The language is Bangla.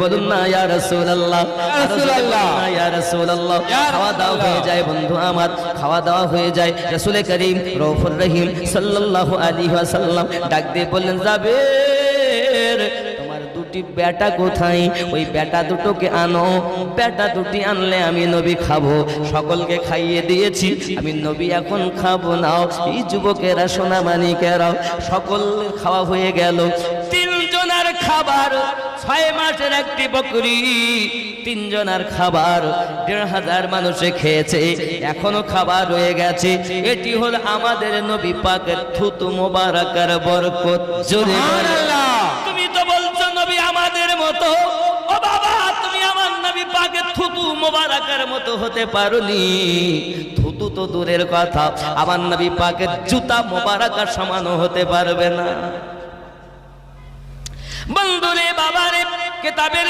বলুন না ইয়া রাসূলুল্লাহ, ইয়া রাসূলুল্লাহ। খাওয়া দাওয়া হয়ে যায় বন্ধু আমার, খাওয়া দাওয়া হয়ে যায়। রাসূল করিম রউফুর রহিম সাল্লাল্লাহু আলাইহি ওয়াসাল্লাম ডাক দিয়ে বললেন, জাবের তোমার দুটি বেটা কোথায়? ওই বেটা দুটোকে আনো, বেটা দুটি আনলে আমি নবী খাবো। সকলকে খাইয়ে দিয়েছি, আমি নবী এখন খাবো না। এই যুবকেরা সোনা মানিকেরাও সকল খাওয়া হয়ে গেল। তিনজনের খাবার, 6 মাসের একটি বকরি, তিনজনের খাবার 1500 মানুষে খেয়েছে, এখনো খাবার রয়ে গেছে। এটি হল আমাদের নবী পাকের থুতু মোবারকের বরকত। জোরে সুবহানাল্লাহ। তুমি তো বলছো নবী আমাদের মতো, ও বাবা তুমি আমার নবী পাকের থুতু মোবারকের মতো হতে পারোনি। থুতু তো দূরের কথা, আমার নবী পাকের জুতা মোবারকের সমানও হতে পারবে না। বন্ধুরে বাবারে, কিতাবের